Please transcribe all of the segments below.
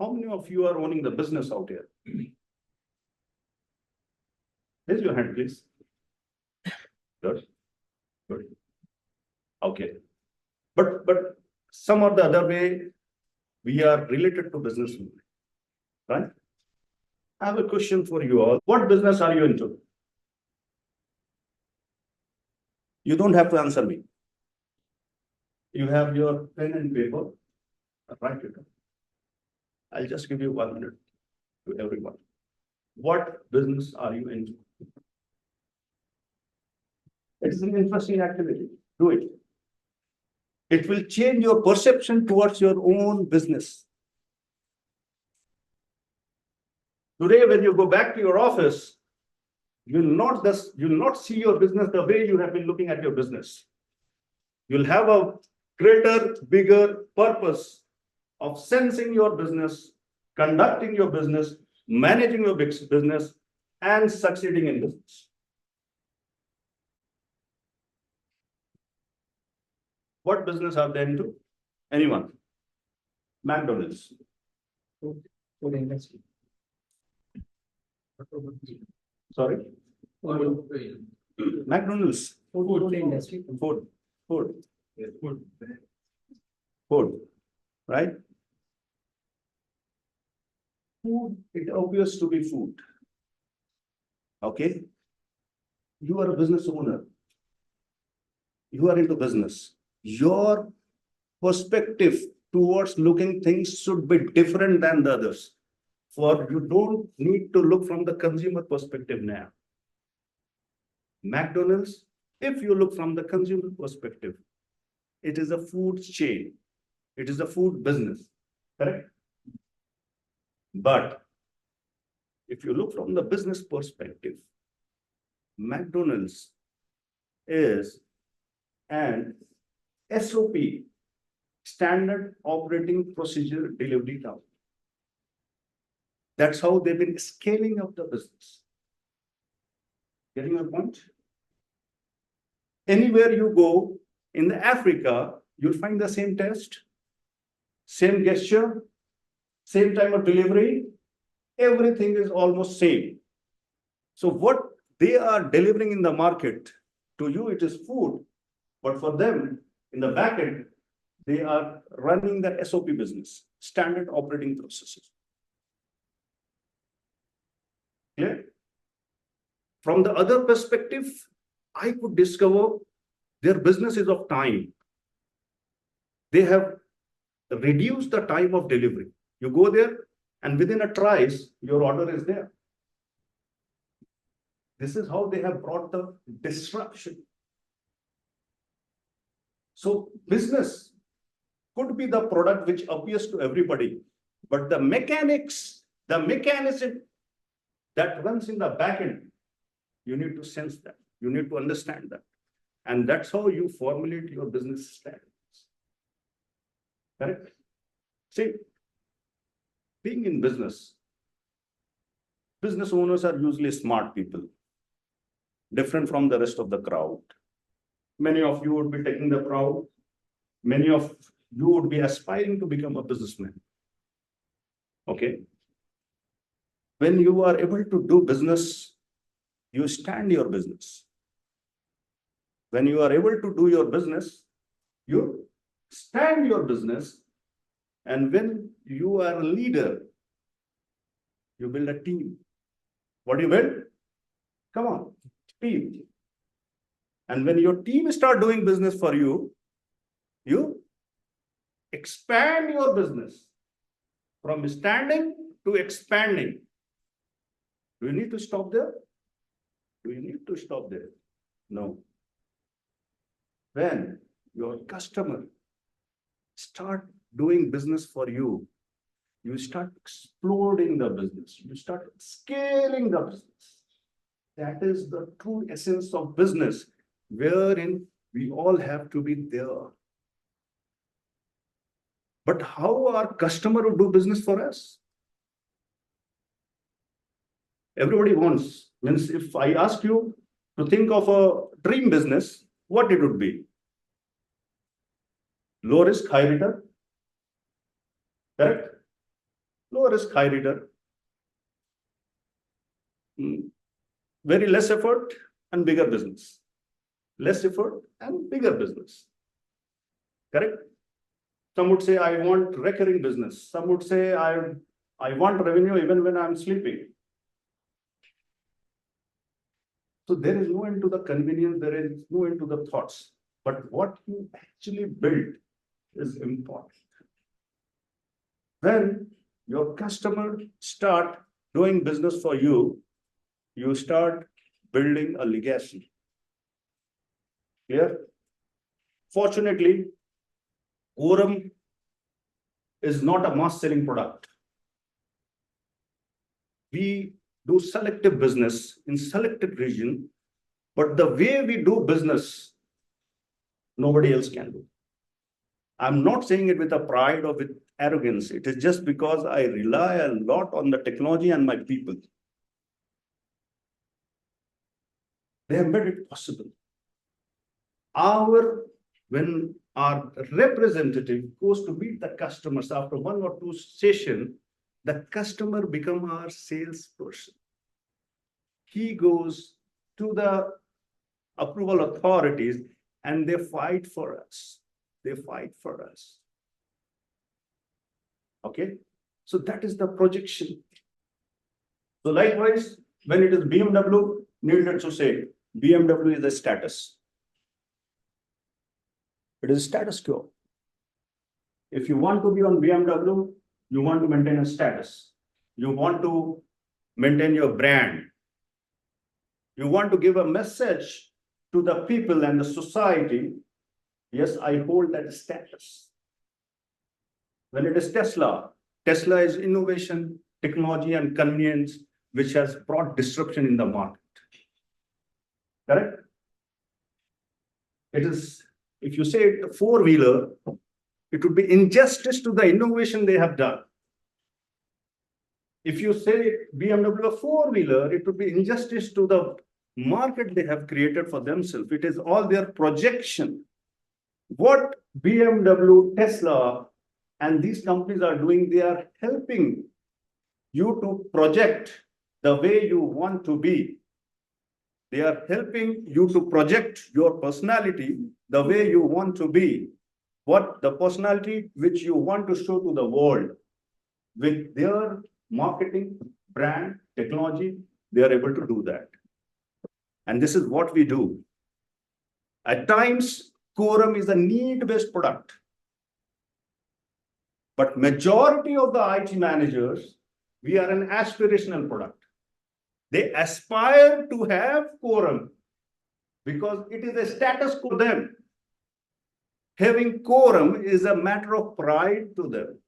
How many of you are owning the business out here? Raise your hand, please. Good. Good. Okay. But some or the other way, we are related to business only, right? I have a question for you all. What business are you into? You don't have to answer me. You have your pen and paper. Write it down. I'll just give you 1 minute to everyone. What business are you into? It is an interesting activity. Do it. It will change your perception towards your own business. Today, when you go back to your office, you'll not see your business the way you have been looking at your business. You'll have a greater, bigger purpose of sensing your business, conducting your business, managing your business, and succeeding in business. What business are they into? Anyone? McDonald's. Food industry. Sorry? McDonald's. Food industry. Food. Right? Food, it appears to be food. Okay? You are a business owner. You are into business. Your perspective towards looking things should be different than the others. For you don't need to look from the consumer perspective now. McDonald's, if you look from the consumer perspective, it is a food chain. It is a food business, correct? But if you look from the business perspective, McDonald's is an SOP, standard operating procedure delivery now. That's how they've been scaling up the business. Getting my point? Anywhere you go in Africa, you'll find the same test, same gesture, same time of delivery. Everything is almost same. So what they are delivering in the market, to you it is food, but for them in the back end, they are running the SOP business, standard operating processes. Clear? From the other perspective, I could discover their business is of time. They have reduced the time of delivery. You go there and within a trice, your order is there. This is how they have brought the disruption. So business could be the product which appears to everybody, but the mechanics, the mechanism that runs in the back end, you need to sense that. You need to understand that. And that's how you formulate your business strategies. Correct? See, being in business owners are usually smart people, different from the rest of the crowd. Many of you would be taking the crowd. Many of you would be aspiring to become a businessman. Okay? When you are able to do business, you stand your business. When you are able to do your business, you stand your business. And when you are a leader, you build a team. What do you build? Come on, team. And when your team start doing business for you, you expand your business from standing to expanding. Do you need to stop there? Do you need to stop there? No. When your customer start doing business for you, you start exploding the business. You start scaling the business. That is the true essence of business, wherein we all have to be there. But how our customer will do business for us? Everybody wants. Means if I ask you to think of a dream business, what it would be? Low risk, high return. Correct? low risk, high return. Very less effort and bigger business. Less effort and bigger business. Correct? Some would say, I want recurring business. Some would say, I want revenue even when I'm sleeping. So there is no end to the convenience, there is no end to the thoughts. But what you actually build is important. When your customer start doing business for you, you start building a legacy. Clear? Fortunately, Quorum is not a mass selling product. We do selective business in selected region, but the way we do business, nobody else can do. I'm not saying it with a pride or with arrogance. It is just because I rely a lot on the technology and my people. They have made it possible. When our representative goes to meet the customers after 1 or 2 sessions, the customer becomes our salesperson. He goes to the approval authorities and they fight for us. They fight for us. Okay, so that is the projection. So likewise, when it is BMW, needless to say, BMW is a status. It is status quo. If you want to be on BMW, you want to maintain a status. You want to maintain your brand. You want to give a message to the people and the society. Yes, I hold that status. When it is Tesla, Tesla is innovation, technology, and convenience, which has brought disruption in the market. Correct? It is, if you say a four-wheeler, it would be injustice to the innovation they have done. If you say BMW a four-wheeler, it would be injustice to the market they have created for themselves. It is all their projection. What BMW, Tesla, and these companies are doing, they are helping you to project the way you want to be. They are helping you to project your personality the way you want to be. What the personality which you want to show to the world. With their marketing, brand, technology, they are able to do that. And this is what we do. At times, Quorum is a need-based product. But majority of the IT managers, we are an aspirational product. They aspire to have Quorum because it is a status for them. Having Quorum is a matter of pride to them.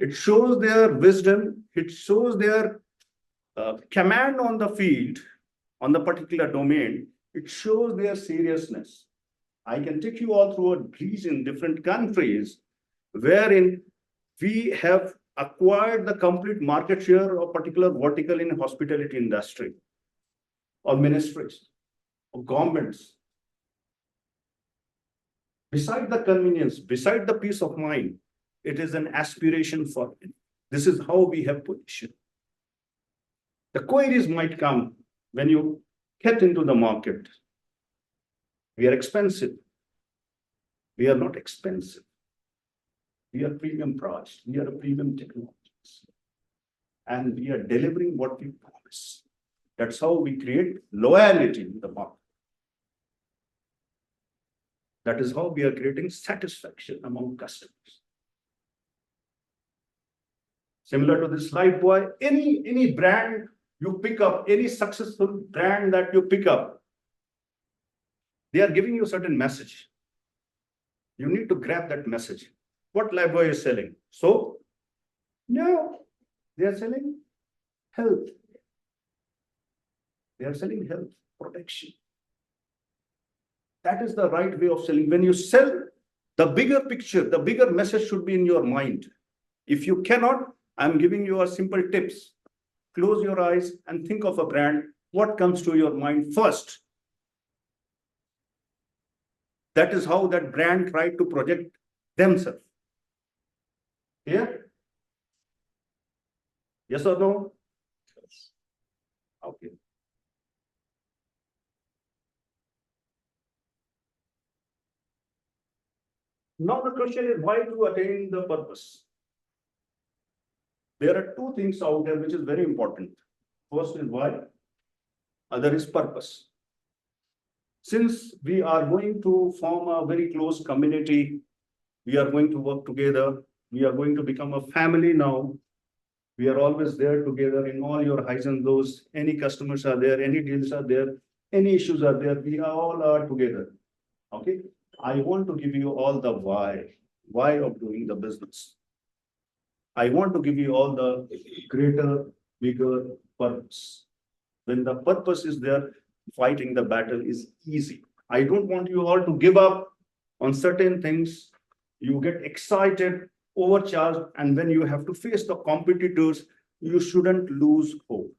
It shows their wisdom. It shows their command on the field, on the particular domain. It shows their seriousness. I can take you all through a region, different countries, wherein we have acquired the complete market share of particular vertical in hospitality industry, or ministries, or governments. Beside the convenience, beside the peace of mind, it is an aspiration for it. This is how we have positioned. The queries might come when you get into the market. We are expensive. We are not expensive. We are premium priced. We are a premium technologies. And we are delivering what we promise. That's how we create loyalty in the market. That is how we are creating satisfaction among customers. Similar to this Lifebuoy, any brand you pick up, any successful brand that you pick up, they are giving you a certain message. You need to grab that message. What Lifebuoy is selling? So, no, they are selling health. They are selling health, protection. That is the right way of selling. When you sell, the bigger picture, the bigger message should be in your mind. If you cannot, I'm giving you a simple tips. Close your eyes and think of a brand. What comes to your mind first? That is how that brand tried to project themselves. Here, Yes or no? Okay. Now the question is why to attain the purpose? There are two things out there which is very important. First is why, other is purpose. Since we are going to form a very close community, we are going to work together, we are going to become a family now. We are always there together in all your highs and lows. Any customers are there, any deals are there, any issues are there, we all are together. Okay, I want to give you all the why of doing the business. I want to give you all the greater, bigger purpose. When the purpose is there, fighting the battle is easy. I don't want you all to give up on certain things. You get excited, overcharged, and when you have to face the competitors, you shouldn't lose hope.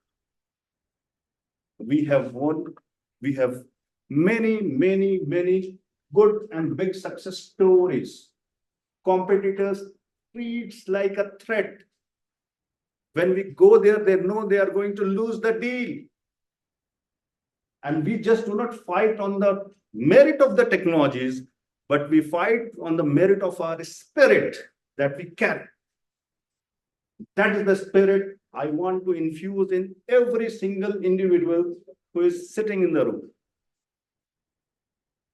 We have won, we have many good and big success stories. Competitors treats like a threat. When we go there, they know they are going to lose the deal. And we just do not fight on the merit of the technologies, but we fight on the merit of our spirit that we carry. That is the spirit I want to infuse in every single individual who is sitting in the room.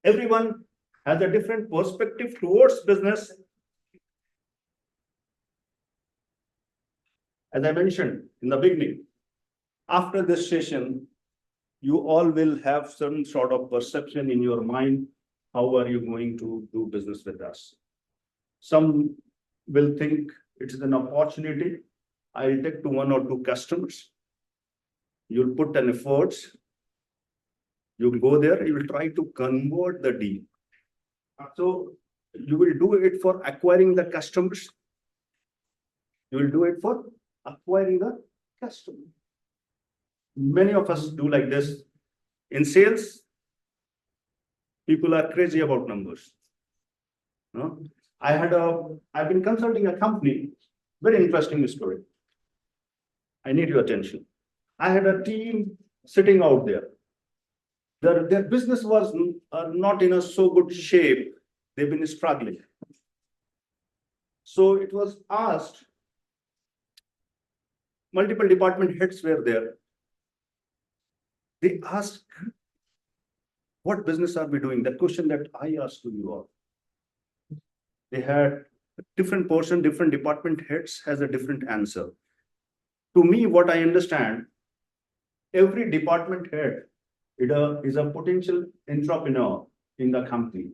Everyone has a different perspective towards business. As I mentioned in the beginning, after this session, you all will have some sort of perception in your mind. How are you going to do business with us? Some will think it is an opportunity. I'll take to 1 or 2 customers. You'll put an effort. You'll go there, you will try to convert the deal. So you will do it for acquiring the customers. You will do it for acquiring the customer. Many of us do like this. In sales, people are crazy about numbers. No? I've been consulting a company, very interesting story. I need your attention. I had a team sitting out there. Their business was not in a so good shape. They've been struggling. So it was asked, multiple department heads were there. They asked, what business are we doing? That question that I asked to you all. They had a different portion, different department heads has a different answer. To me, what I understand, every department head is a potential entrepreneur in the company.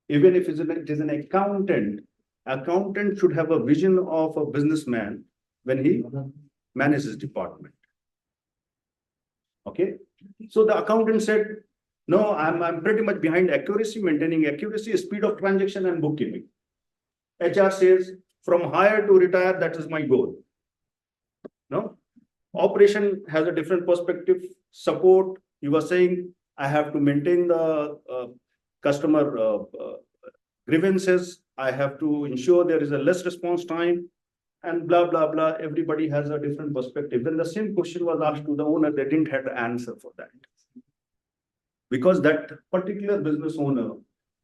Even if it is an accountant should have a vision of a businessman when he manages department. Okay, so the accountant said, no, I'm pretty much behind accuracy, maintaining accuracy, speed of transaction and bookkeeping. HR says, from hire to retire, that is my goal. No, operation has a different perspective. Support, you were saying, I have to maintain the customer grievances. I have to ensure there is a less response time and blah, blah, blah. Everybody has a different perspective. When the same question was asked to the owner, they didn't have the answer for that. Because that particular business owner,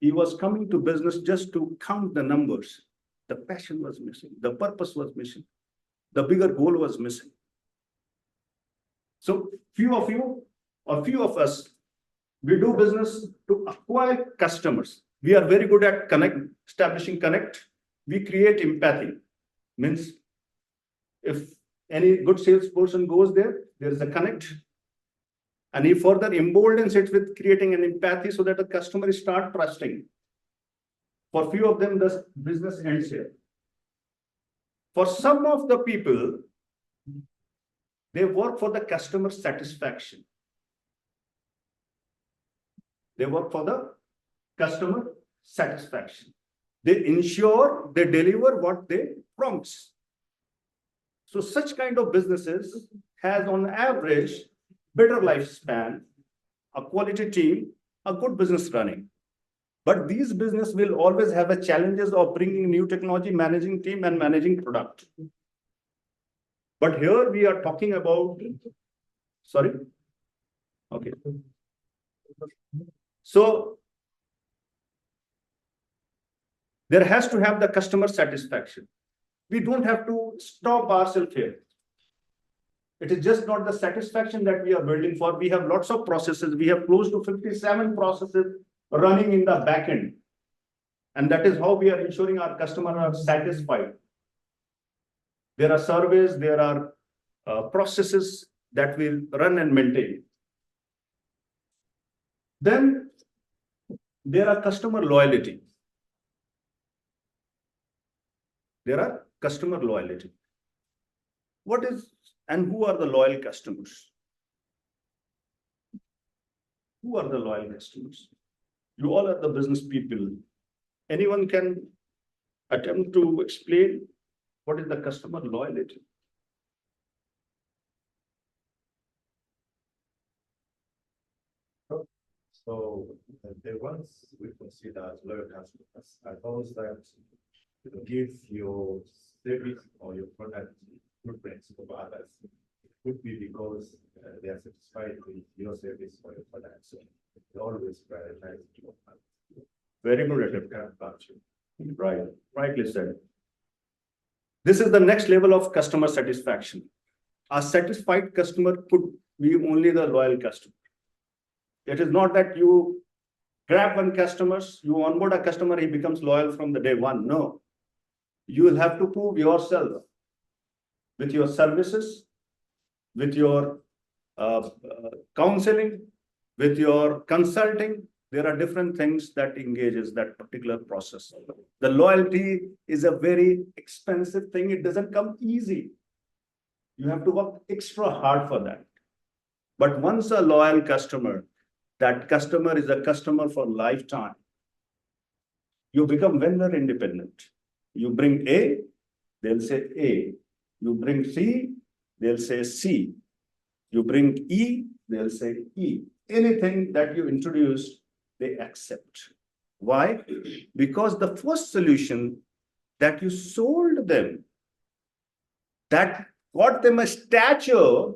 he was coming to business just to count the numbers. The passion was missing. The purpose was missing. The bigger goal was missing. So few of you or few of us, we do business to acquire customers. We are very good at establishing connect. We create empathy. Means if any good salesperson goes there, there is a connect. And he further emboldens it with creating an empathy so that the customer start trusting. For few of them, the business ends here. For some of the people, they work for the customer satisfaction. They work for the customer satisfaction. They ensure they deliver what they promise. So such kind of businesses has on average better lifespan, a quality team, a good business running. But these business will always have a challenges of bringing new technology, managing team and managing product. But here we are talking about, sorry. Okay. So there has to have the customer satisfaction. We don't have to stop ourselves here. It is just not the satisfaction that we are building for. We have lots of processes. We have close to 57 processes running in the back end. And that is how we are ensuring our customers are satisfied. There are surveys, there are processes that we run and maintain. Then there are customer loyalty. There are customer loyalty. What is and who are the loyal customers? Who are the loyal customers? You all are the business people. Anyone can attempt to explain what is the customer loyalty? So the ones we consider as loyal customers are those that give your service or your product preference over others. It could be because they are satisfied with your service or your product. So they always prioritize your product. Very good attempt. Right, rightly said. This is the next level of customer satisfaction. A satisfied customer could be only the loyal customer. It is not that you grab one customer, you onboard a customer, he becomes loyal from the day one. No. You will have to prove yourself with your services, with your counseling, with your consulting. There are different things that engages that particular process. The loyalty is a very expensive thing. It doesn't come easy. You have to work extra hard for that. But once a loyal customer, that customer is a customer for lifetime. You become vendor independent. You bring A, they'll say A. You bring C, they'll say C. You bring E, they'll say E. Anything that you introduce, they accept. Why? Because the first solution that you sold them, that got them a stature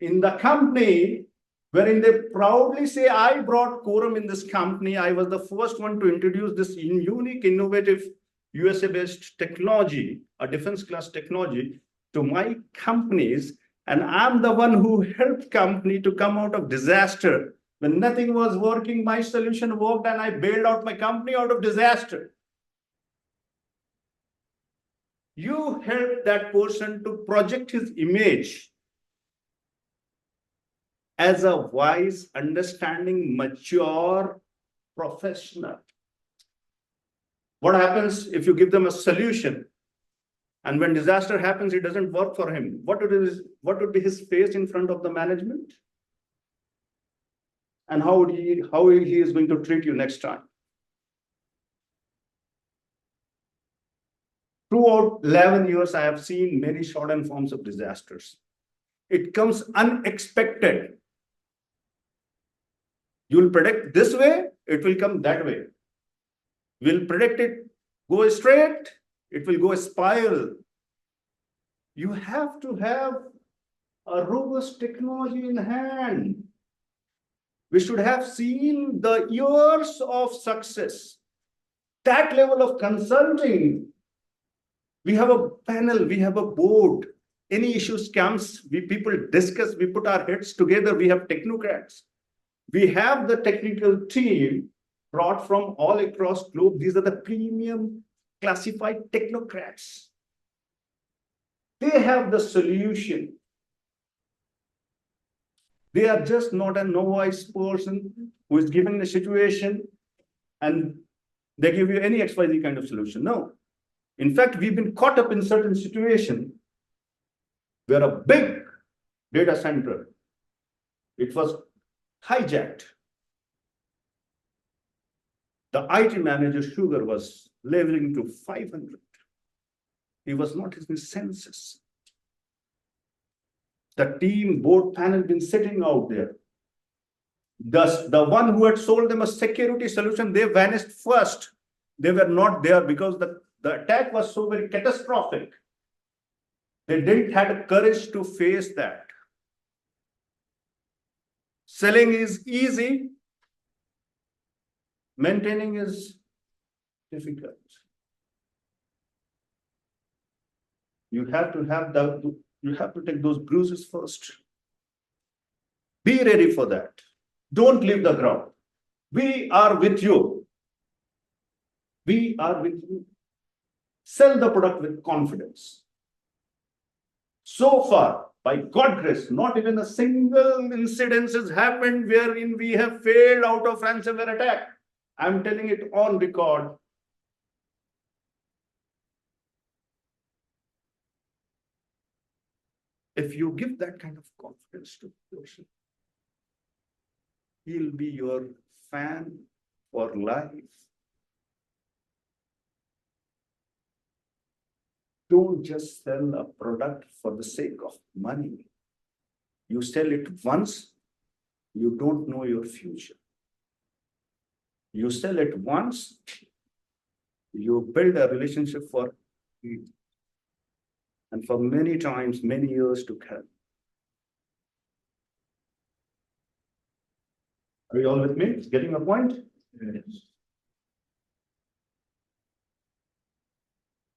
in the company, wherein they proudly say, I brought Quorum in this company. I was the first one to introduce this unique, innovative USA-based technology, a defense class technology, to my companies. And I'm the one who helped company to come out of disaster. When nothing was working, my solution worked and I bailed out my company out of disaster. You help that person to project his image as a wise, understanding, mature professional. What happens if you give them a solution and when disaster happens, it doesn't work for him? What would be his face in front of the management? And how he is going to treat you next time? Throughout 11 years, I have seen many short-term forms of disasters. It comes unexpected. You will predict this way, it will come that way. We'll predict it go straight, it will go a spiral. You have to have a robust technology in hand. We should have seen the years of success. That level of consulting, we have a panel, we have a board. Any issues comes, people discuss, we put our heads together, we have technocrats. We have the technical team brought from all across globe. These are the premium classified technocrats. They have the solution. They are just not a novice person who is given a situation and they give you any XYZ kind of solution. No. In fact, we've been caught up in certain situation where a big data center, it was hijacked. The IT manager, Sugar, was leveling to 500. He was not in his senses. The team board panel been sitting out there. Thus, the one who had sold them a security solution, they vanished first. They were not there because the attack was so very catastrophic. They didn't have courage to face that. Selling is easy. Maintaining is difficult. You have to take those bruises first. Be ready for that. Don't leave the ground. We are with you. We are with you. Sell the product with confidence. So far, by God's grace, not even a single incident has happened wherein we have failed out of ransomware attack. I'm telling it on record. If you give that kind of confidence to the person, he'll be your fan for life. Don't just sell a product for the sake of money. You sell it once, you don't know your future. You sell it once, you build a relationship for it, and for many times, many years to come. Are you all with me? Getting a point? Yes.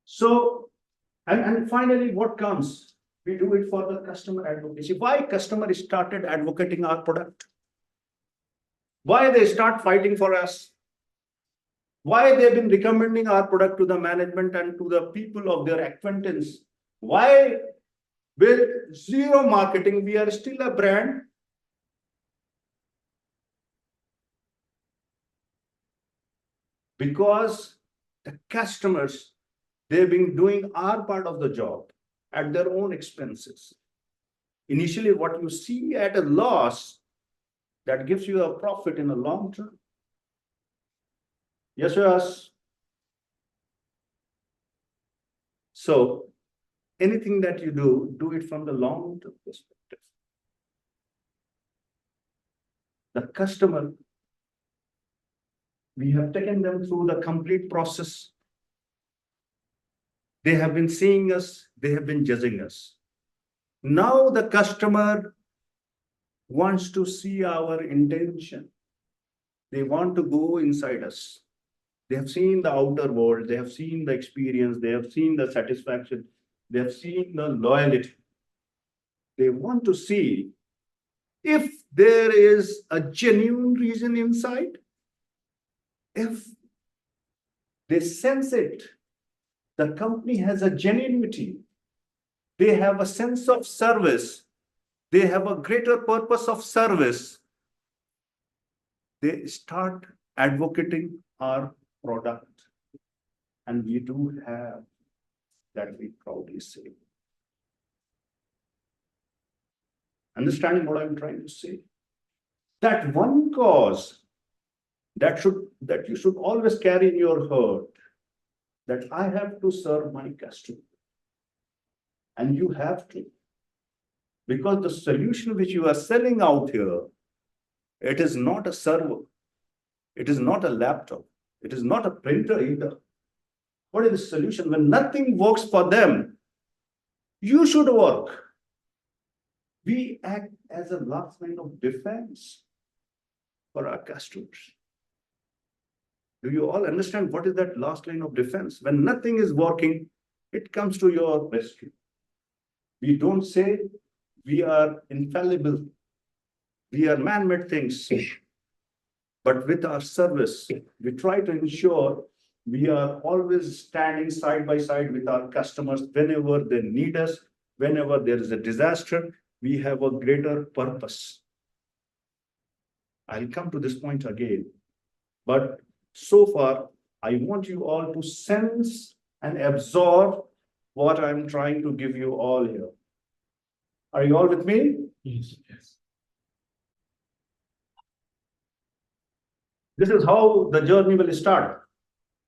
So, and finally, what comes? We do it for the customer advocacy. Why customer started advocating our product? Why they start fighting for us? Why they've been recommending our product to the management and to the people of their acquaintance? Why with zero marketing, we are still a brand? Because the customers, they've been doing our part of the job at their own expenses. Initially, what you see at a loss, that gives you a profit in the long term. Yes. So anything that you do it from the long-term perspective. The customer, we have taken them through the complete process. They have been seeing us, they have been judging us. Now the customer wants to see our intention. They want to go inside us. They have seen the outer world, they have seen the experience, they have seen the satisfaction, they have seen the loyalty. They want to see if there is a genuine reason inside. If they sense it, the company has a genuinity. They have a sense of service. They have a greater purpose of service. They start advocating our product. And we do have that, we proudly say. Understanding what I'm trying to say? That one cause that you should always carry in your heart, that I have to serve my customer. And you have to. Because the solution which you are selling out here, it is not a server. It is not a laptop. It is not a printer either. What is the solution? When nothing works for them, you should work. We act as a last line of defense for our customers. Do you all understand what is that last line of defense? When nothing is working, it comes to your rescue. We don't say we are infallible. We are man-made things. But with our service, we try to ensure we are always standing side by side with our customers whenever they need us, whenever there is a disaster, we have a greater purpose. I'll come to this point again. But so far, I want you all to sense and absorb what I'm trying to give you all here. Are you all with me? Yes. This is how the journey will start.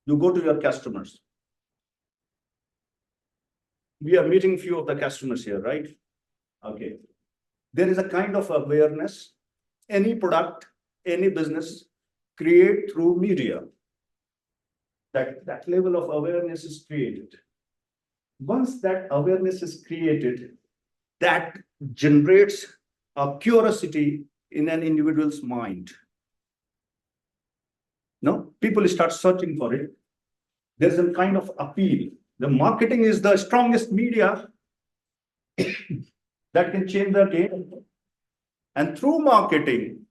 You go to your customers. We are meeting few of the customers here, right? Okay. There is a kind of awareness. Any product, any business, create through media. That level of awareness is created. Once that awareness is created, that generates a curiosity in an individual's mind. No, people start searching for it. There's a kind of appeal. The marketing is the strongest media that can change the game. And through marketing,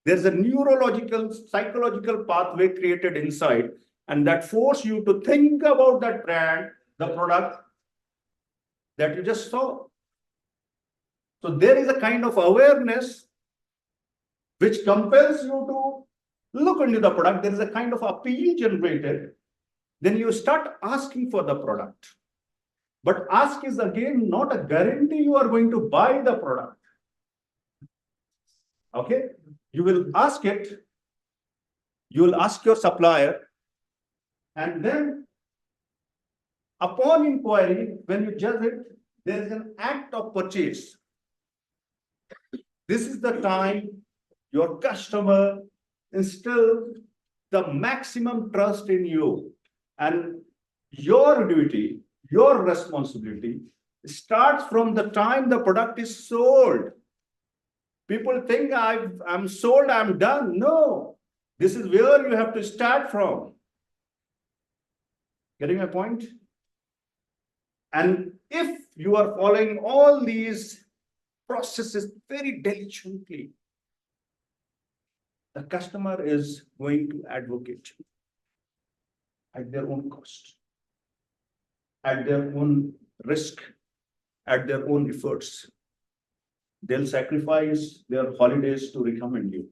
there's a neurological, psychological pathway created inside, and that force you to think about that brand, the product that you just saw. So there is a kind of awareness which compels you to look into the product. There is a kind of appeal generated. Then you start asking for the product. But ask is again not a guarantee you are going to buy the product. Okay? You will ask it, you will ask your supplier, and then upon inquiry, when you judge it, there is an act of purchase. This is the time your customer instills the maximum trust in you, and your duty, your responsibility starts from the time the product is sold. People think I'm sold, I'm done. No, this is where you have to start from. Getting my point? And if you are following all these processes very diligently, the customer is going to advocate you at their own cost, at their own risk, at their own efforts. They'll sacrifice their holidays to recommend you.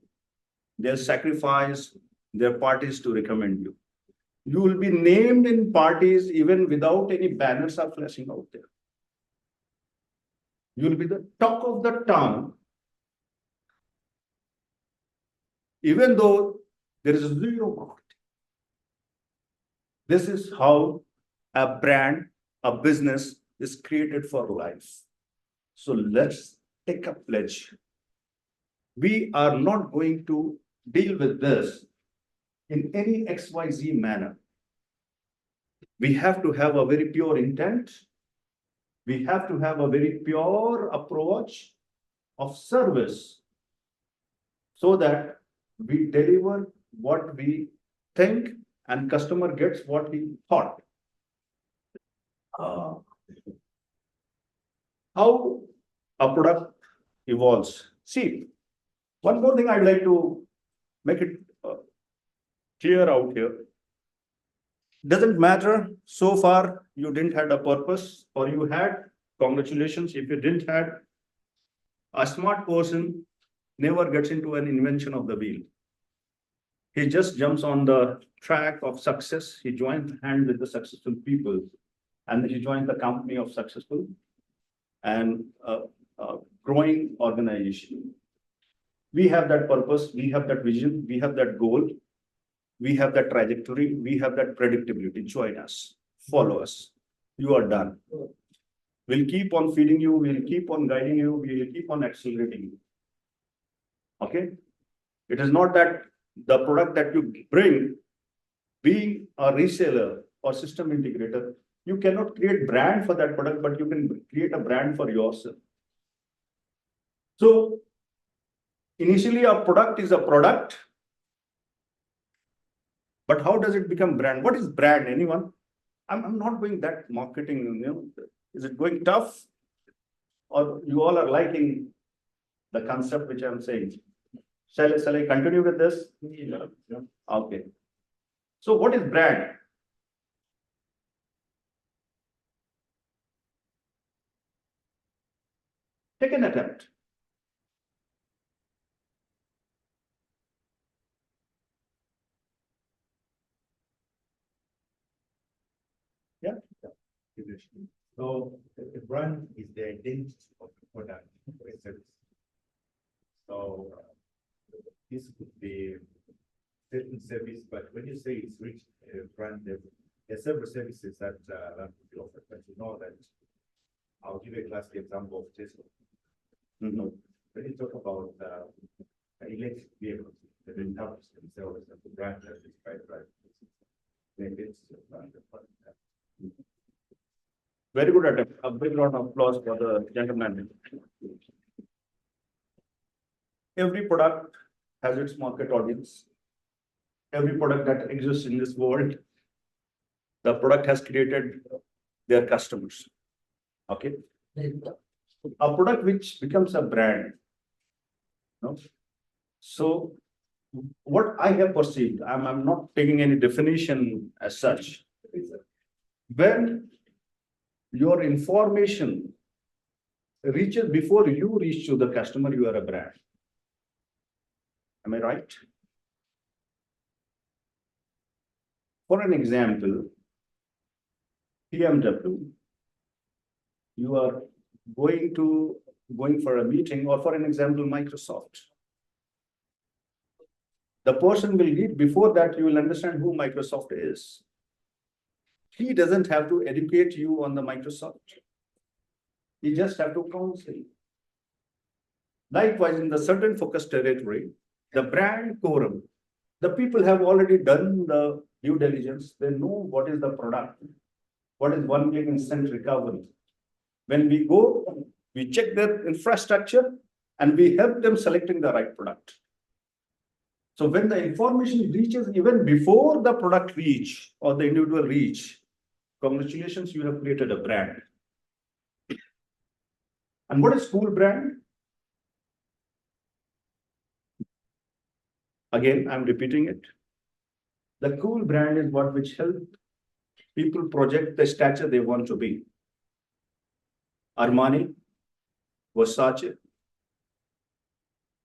They'll sacrifice their parties to recommend you. You will be named in parties even without any banners are flashing out there. You will be the talk of the town, even though there is zero marketing. This is how a brand, a business is created for life. So let's take a pledge. We are not going to deal with this in any XYZ manner. We have to have a very pure intent. We have to have a very pure approach of service so that we deliver what we think and customer gets what he thought. How a product evolves. See, one more thing I'd like to make it clear out here. Doesn't matter so far you didn't had a purpose or you had, congratulations. If you didn't had, a smart person never gets into an invention of the wheel. He just jumps on the track of success. He joins hands with the successful people and he joins the company of successful and growing organization. We have that purpose, we have that vision, we have that goal, we have that trajectory, we have that predictability. Join us, follow us. You are done. We'll keep on feeding you, we'll keep on guiding you, we'll keep on accelerating you. Okay? It is not that the product that you bring, being a reseller or system integrator, you cannot create brand for that product, but you can create a brand for yourself. So initially a product is a product, but how does it become brand? What is brand? Anyone? I'm not going that marketing, is it going tough? Or you all are liking the concept which I'm saying? Shall I continue with this? Yeah. Okay. So what is brand? Take an attempt. Yeah. So the brand is the identity of the product or a service. So this could be certain service, but when you say it's reached brand level, there are several services that that could be offered, but you know that I'll give you a classic example of Tesla. When you talk about electric vehicles, they don't have themselves as the brand that is quite right. The identity of brand. Very good attempt. A big round of applause for the gentleman. Every product has its market audience. Every product that exists in this world, the product has created their customers. Okay. A product which becomes a brand. No? So what I have perceived, I'm not taking any definition as such. When your information reaches before you reach to the customer, you are a brand. Am I right? For an example, BMW, you are going for a meeting, or for an example, Microsoft. The person will read before that, you will understand who Microsoft is. He doesn't have to educate you on the Microsoft. He just have to counsel. Likewise, in the certain focus territory, the brand Quorum, the people have already done the due diligence. They know what is the product, what is one-click instant recovery. When we go, we check their infrastructure and we help them selecting the right product. So when the information reaches even before the product reach or the individual reach, congratulations, you have created a brand. And what is cool brand? Again, I'm repeating it. The cool brand is what which help people project the stature they want to be. Armani, Versace.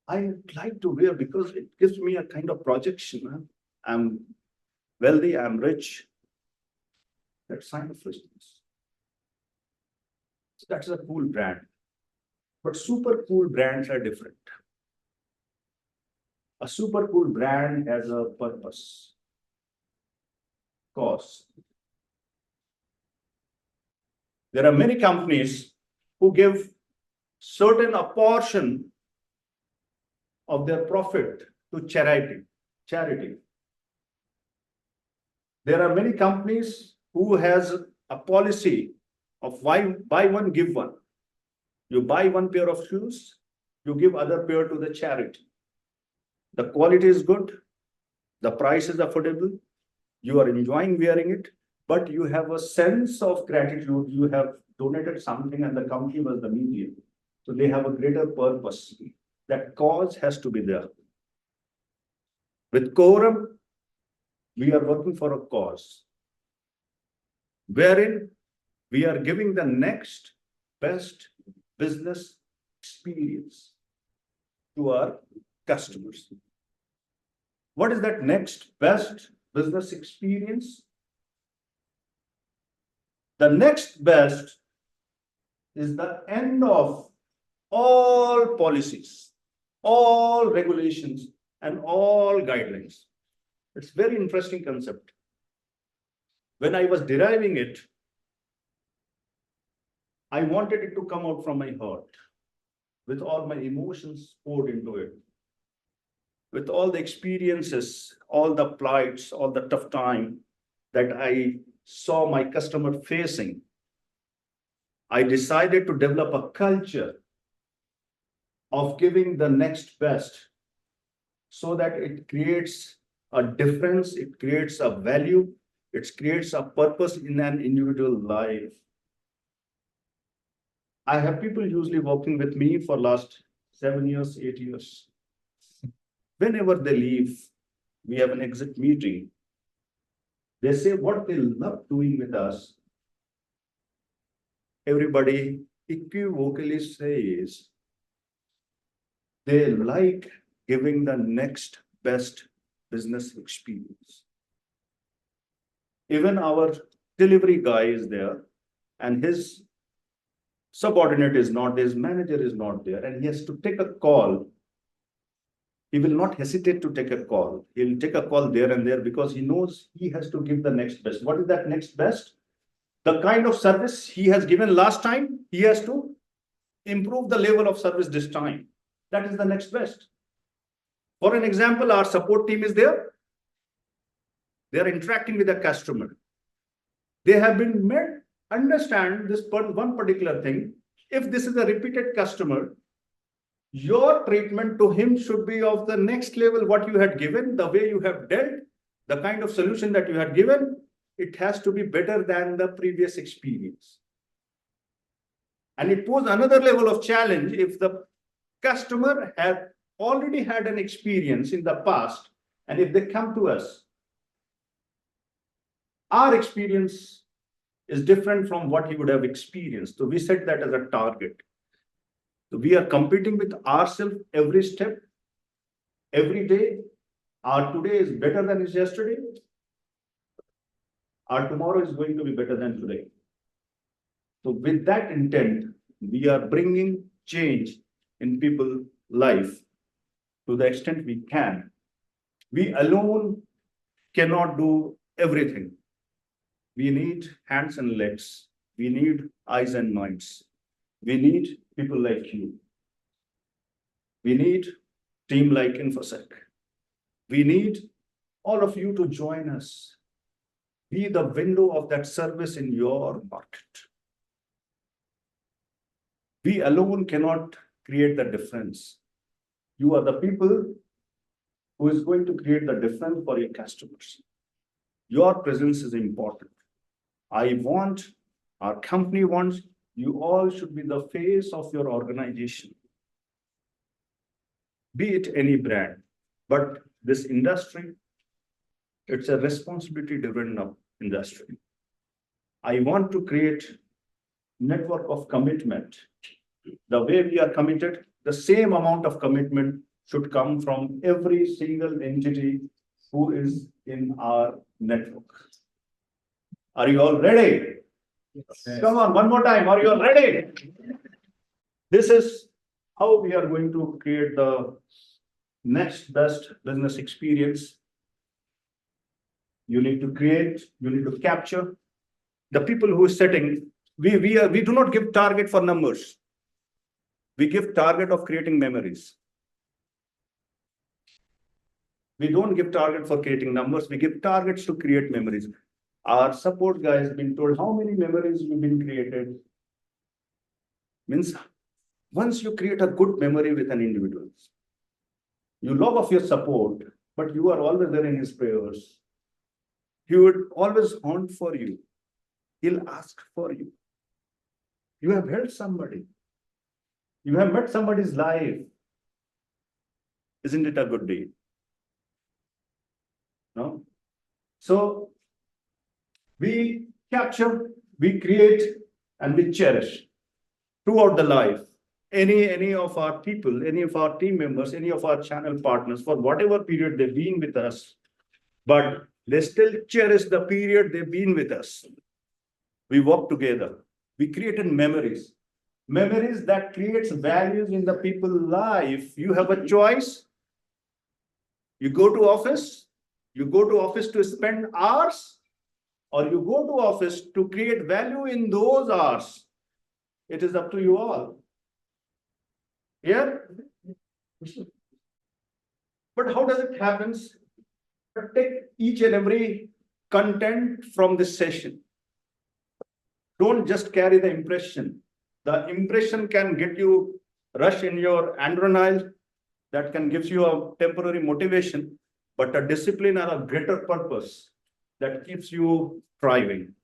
I like to wear because it gives me a kind of projection. I'm wealthy, I'm rich. That's sign of richness. So that's a cool brand. But super cool brands are different. A super cool brand has a purpose, cause. There are many companies who give certain a portion of their profit to charity. There are many companies who has a policy of buy one, give one. You buy one pair of shoes, you give other pair to the charity. The quality is good, the price is affordable, you are enjoying wearing it, but you have a sense of gratitude. You have donated something and the company was the medium. So they have a greater purpose. That cause has to be there. With Quorum, we are working for a cause, wherein we are giving the next best business experience to our customers. What is that next best business experience? The next best is the end of all policies, all regulations, and all guidelines. It's very interesting concept. When I was deriving it, I wanted it to come out from my heart, with all my emotions poured into it, with all the experiences, all the plights, all the tough time that I saw my customer facing. I decided to develop a culture of giving the next best so that it creates a difference, it creates a value, it creates a purpose in an individual life. I have people usually working with me for last 7 years, 8 years. Whenever they leave, we have an exit meeting. They say what they love doing with us. Everybody equivocally says they like giving the next best business experience. Even our delivery guy is there and his subordinate is not, his manager is not there, and he has to take a call. He will not hesitate to take a call. He'll take a call there and there because he knows he has to give the next best. What is that next best? The kind of service he has given last time, he has to improve the level of service this time. That is the next best. For an example, our support team is there. They are interacting with the customer. They have been made understand this one particular thing. If this is a repeated customer, your treatment to him should be of the next level, what you had given, the way you have dealt, the kind of solution that you had given, it has to be better than the previous experience. And it poses another level of challenge if the customer had already had an experience in the past, and if they come to us, our experience is different from what he would have experienced. So we set that as a target. So we are competing with ourselves every step, every day. Our today is better than is yesterday. Our tomorrow is going to be better than today. So with that intent, we are bringing change in people's life to the extent we can. We alone cannot do everything. We need hands and legs. We need eyes and minds. We need people like you. We need team like InfoSec. We need all of you to join us. Be the window of that service in your market. We alone cannot create the difference. You are the people who is going to create the difference for your customers. Your presence is important. I want, our company wants, you all should be the face of your organization. Be it any brand, but this industry, it's a responsibility-driven industry. I want to create network of commitment. The way we are committed, the same amount of commitment should come from every single entity who is in our network. Are you all ready? Yes. Come on, one more time. Are you all ready? This is how we are going to create the next best business experience. You need to create, you need to capture the people who is setting. We do not give target for numbers. We give target of creating memories. We don't give target for creating numbers. We give targets to create memories. Our support guys have been told how many memories have been created. Means once you create a good memory with an individual, you log off your support, but you are always there in his prayers. He would always hunt for you. He'll ask for you. You have helped somebody. You have met somebody's life. Isn't it a good deed? No? So we capture, we create, and we cherish throughout the life. Any of our people, any of our team members, any of our channel partners, for whatever period they've been with us, but they still cherish the period they've been with us. We work together. We created memories. Memories that creates values in the people's life. You have a choice. You go to office to spend hours, or you go to office to create value in those hours. It is up to you all. Yeah? But how does it happen? Take each and every content from this session. Don't just carry the impression. The impression can get you rush in your adrenaline, that can give you a temporary motivation, but a discipline or a greater purpose that keeps you thriving.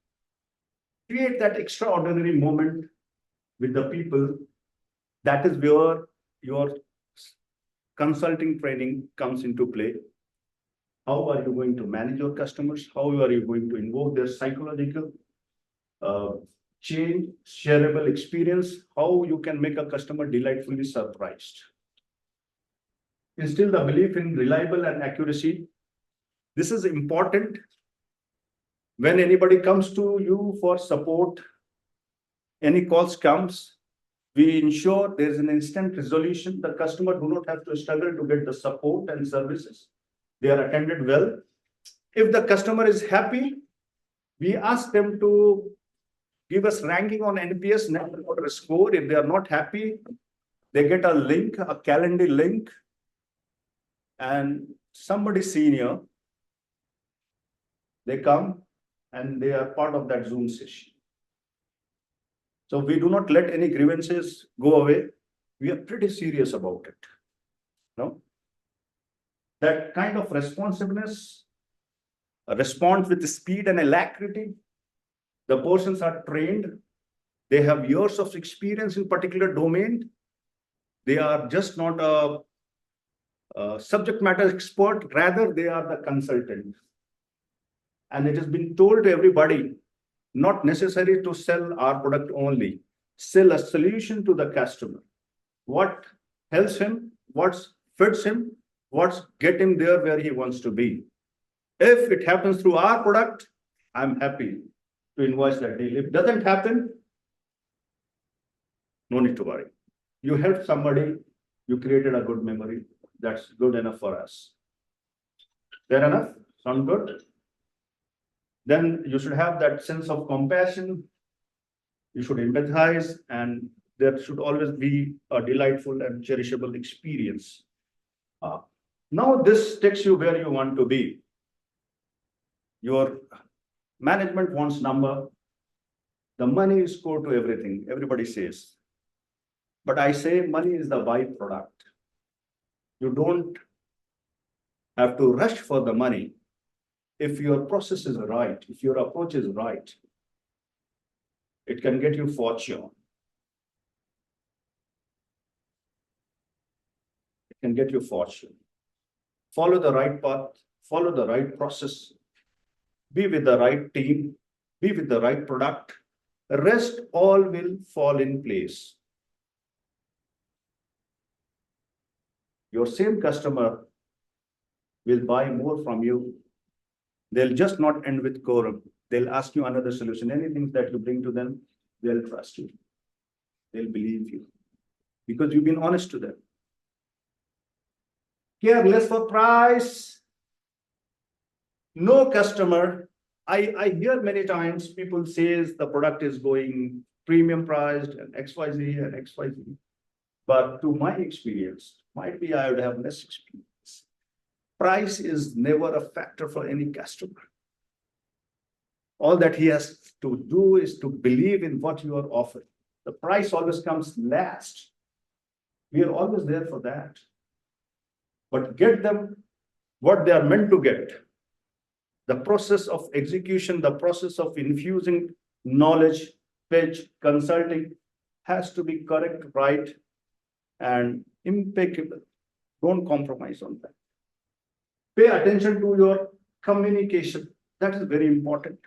Create that extraordinary moment with the people. That is where your consulting training comes into play. How are you going to manage your customers? How are you going to invoke their psychological change, shareable experience? How you can make a customer delightfully surprised? Instill the belief in reliable and accuracy. This is important. When anybody comes to you for support, any calls comes, we ensure there is an instant resolution. The customer do not have to struggle to get the support and services. They are attended well. If the customer is happy, we ask them to give us ranking on NPS, Net Promoter Score. If they are not happy, they get a link, a calendar link, and somebody senior, they come and they are part of that Zoom session. So we do not let any grievances go away. We are pretty serious about it. No? That kind of responsiveness, a response with speed and alacrity. The persons are trained. They have years of experience in particular domain. They are just not a subject matter expert, rather they are the consultant. And it has been told to everybody, not necessary to sell our product only, sell a solution to the customer. What helps him, what fits him, what get him there where he wants to be. If it happens through our product, I'm happy to invoice that deal. If it doesn't happen, no need to worry. You helped somebody, you created a good memory. That's good enough for us. Fair enough? Sound good? Then you should have that sense of compassion. You should empathize, and there should always be a delightful and cherishable experience. Now this takes you where you want to be. Your management wants number. The money is core to everything, everybody says. But I say money is the byproduct. You don't have to rush for the money. If your process is right, if your approach is right, it can get you fortune. It can get you fortune. Follow the right path, follow the right process, be with the right team, be with the right product. The rest all will fall in place. Your same customer will buy more from you. They'll just not end with quorum. They'll ask you another solution. Anything that you bring to them, they'll trust you. They'll believe you because you've been honest to them. Care less for price. No customer. I hear many times people says the product is going premium priced and XYZ and XYZ. But to my experience, might be I would have less experience. Price is never a factor for any customer. All that he has to do is to believe in what you are offering. The price always comes last. We are always there for that. But get them what they are meant to get. The process of execution, the process of infusing knowledge, pitch, consulting has to be correct, right, and impeccable. Don't compromise on that. Pay attention to your communication. That is very important.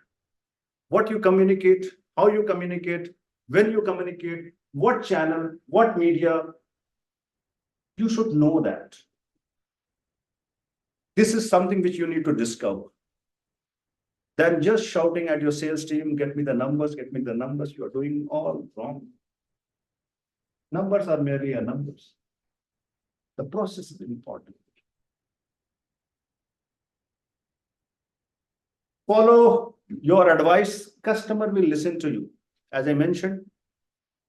What you communicate, how you communicate, when you communicate, what channel, what media, you should know that. This is something which you need to discover. Then just shouting at your sales team, get me the numbers, you are doing all wrong. Numbers are merely a numbers. The process is important. Follow your advice, customer will listen to you. As I mentioned,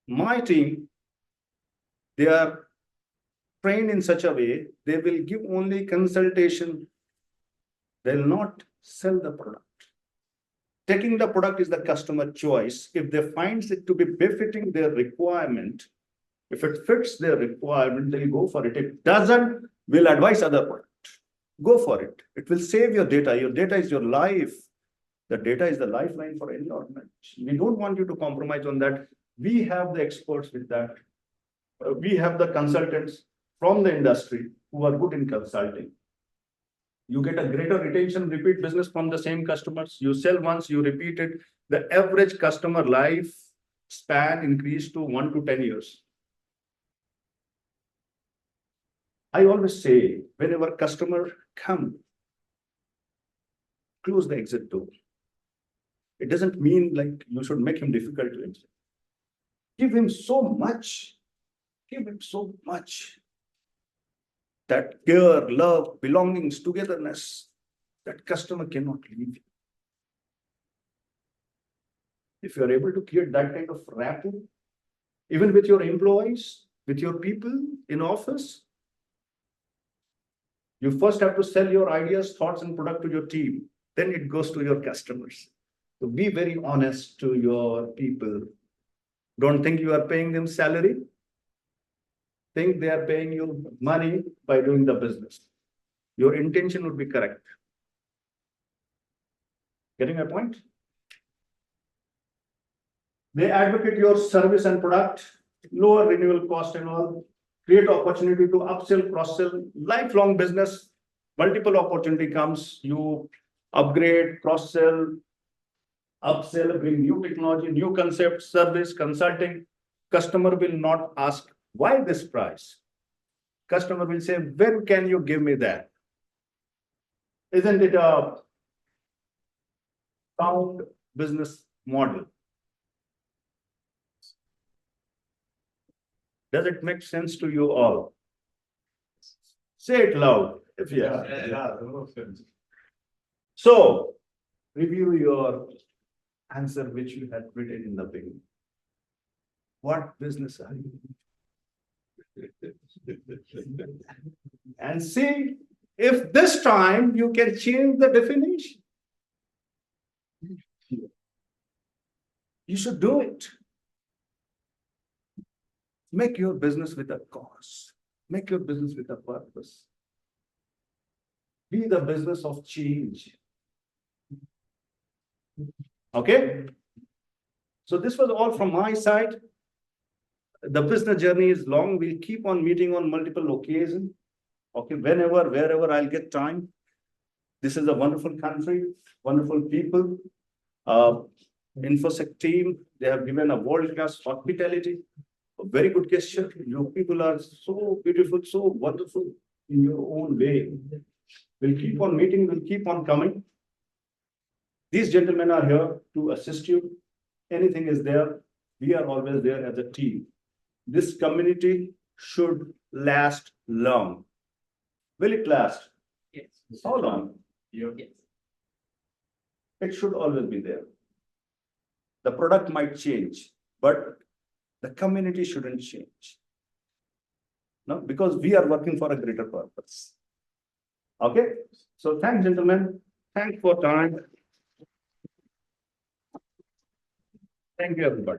my team, they are trained in such a way, they will give only consultation. They'll not sell the product. Taking the product is the customer choice. If they find it to be befitting their requirement, if it fits their requirement, they'll go for it. If it doesn't, we'll advise other product. Go for it. It will save your data. Your data is your life. The data is the lifeline for any organization. We don't want you to compromise on that. We have the experts with that. We have the consultants from the industry who are good in consulting. You get a greater retention, repeat business from the same customers. You sell once, you repeat it. The average customer life span increased to 1 to 10 years. I always say, whenever customer comes, close the exit door. It doesn't mean like you should make him difficult to exit. Give him so much. Give him so much. That care, love, belongings, togetherness, that customer cannot leave you. If you are able to create that kind of rapport, even with your employees, with your people in office, you first have to sell your ideas, thoughts, and product to your team. Then it goes to your customers. So be very honest to your people. Don't think you are paying them salary. Think they are paying you money by doing the business. Your intention would be correct. Getting my point? They advocate your service and product, lower renewal cost and all, create opportunity to upsell, cross-sell, lifelong business, multiple opportunity comes, you upgrade, cross-sell, upsell, bring new technology, new concept, service, consulting. Customer will not ask, why this price? Customer will say, when can you give me that? Isn't it a sound business model? Does it make sense to you all? Say it loud, if yes. that makes sense. So, review your answer which you had written in the beginning. What business are you? And see if this time you can change the definition. You should do it. Make your business with a cause. Make your business with a purpose. Be the business of change. Okay? So this was all from my side. The business journey is long. We'll keep on meeting on multiple occasions. Okay, whenever, wherever I'll get time. This is a wonderful country, wonderful people. Infosec team, they have given a world-class hospitality. A very good gesture. You people are so beautiful, so wonderful in your own way. We'll keep on meeting, we'll keep on coming. These gentlemen are here to assist you. Anything is there, we are always there as a team. This community should last long. Will it last? Yes. How long? Yes. It should always be there. The product might change, but the community shouldn't change. No, because we are working for a greater purpose. Okay, so thanks, gentlemen. Thanks for time. Thank you, everybody.